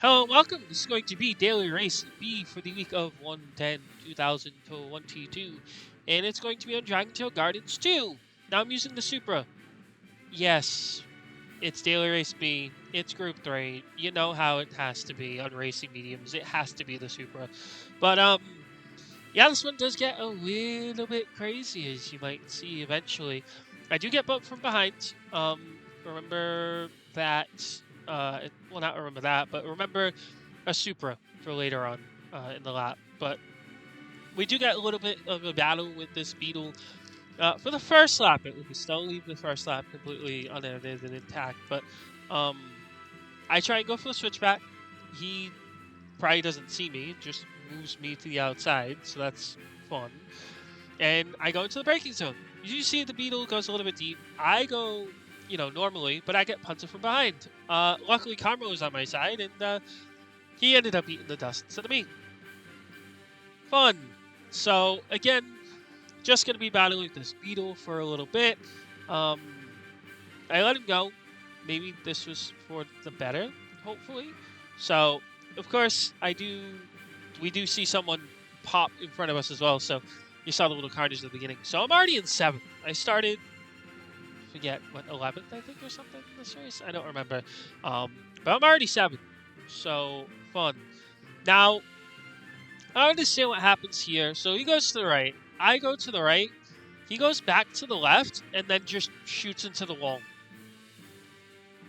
Hello and welcome. This is going to be Daily Race B for the week of 1/10/2022, and it's going to be on Dragon Tail Gardens 2. Now I'm using the Supra. Yes, it's Daily Race B. It's Group 3. You know how it has to be on racing mediums. It has to be the Supra. But, yeah, this one does get a little bit crazy, as you might see eventually. I do get bumped from behind. Remember that, well, not remember that, but remember a Supra for later on in the lap. But we do get a little bit of a battle with this Beetle. For the first lap, at least. I'll leave the first lap completely unedited and intact. But I try and go for the switchback. He probably doesn't see me, just moves me to the outside, so that's fun. And I go into the braking zone. You see the Beetle goes a little bit deep. I go, normally, but I get punted from behind. Luckily, Karma was on my side, and he ended up eating the dust instead of me. Fun. So, again, just going to be battling with this Beetle for a little bit. I let him go. Maybe this was for the better, hopefully. So, of course, we do see someone pop in front of us as well. So, you saw the little carnage at the beginning. So, I'm already in 7th. I started, forget, 11th, I think, or something in this race? I don't remember. But I'm already 7th. So, fun. Now, I understand what happens here. So he goes to the right. I go to the right. He goes back to the left and then just shoots into the wall.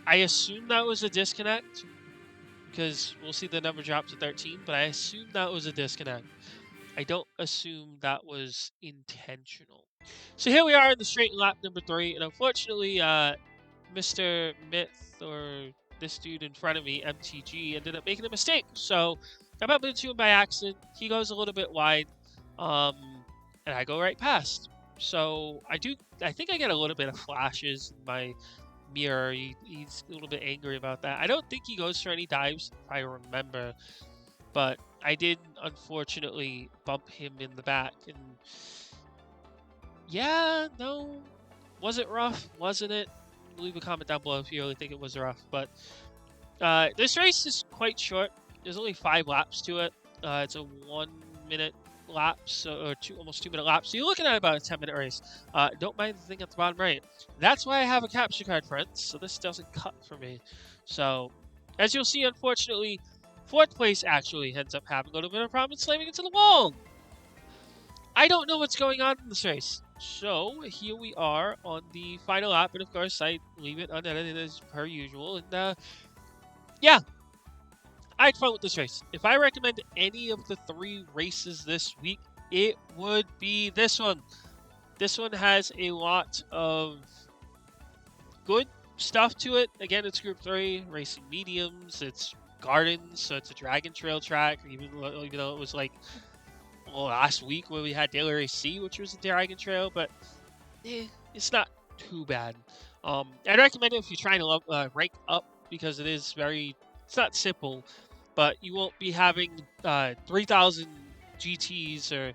I assume that was a disconnect because we'll see the number drop to 13, but I assume that was a disconnect. I don't assume that was intentional. So here we are in the straight lap number 3, and unfortunately, Mr. Myth, or this dude in front of me, MTG, ended up making a mistake. So I bumped into him by accident. He goes a little bit wide, and I go right past. So I think I get a little bit of flashes in my mirror. He's a little bit angry about that. I don't think he goes for any dives, if I remember. But I did, unfortunately, bump him in the back. And yeah, no. Was it rough? Wasn't it? Leave a comment down below if you really think it was rough. But this race is quite short. There's only 5 laps to it. It's a 1-minute lap, or almost 2-minute lap. So you're looking at about a 10-minute race. Don't mind the thing at the bottom right. That's why I have a capture card, friends. So this doesn't cut for me. So as you'll see, unfortunately, 4th place actually ends up having a little bit of a problem slamming into the wall. I don't know what's going on in this race. So here we are on the final lap, and of course I leave it unedited as per usual. And yeah, I had fun with this race. If I recommend any of the 3 races this week, it would be this one. This one has a lot of good stuff to it. Again, it's Group 3, racing mediums, it's gardens, so it's a Dragon Trail track, even though it was like last week where we had Daily Race C, which was a Dragon Trail, but it's not too bad. I'd recommend it if you're trying to rank up, because it's not simple, but you won't be having 3,000 GTs or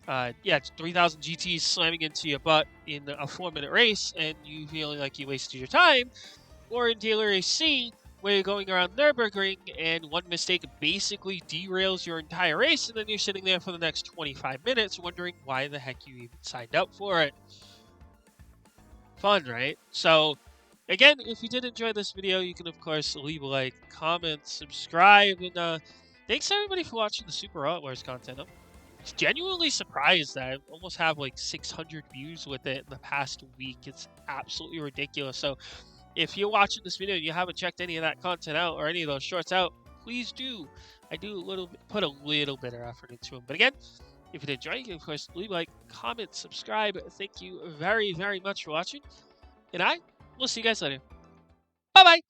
3,000 GTs slamming into your butt in a 4-minute race and you feeling like you wasted your time, or in Daily Race C, where you're going around Nürburgring and one mistake basically derails your entire race, and then you're sitting there for the next 25 minutes wondering why the heck you even signed up for it. Fun, right? So, again, if you did enjoy this video, you can, of course, leave a like, comment, subscribe, and thanks everybody for watching the Super Outlaws content. I'm genuinely surprised that I almost have like 600 views with it in the past week. It's absolutely ridiculous. So, if you're watching this video and you haven't checked any of that content out or any of those shorts out, please do. I do put a little bit of effort into them. But again, if you did enjoy, you can, of course, leave a like, comment, subscribe. Thank you very, very much for watching. And I will see you guys later. Bye-bye.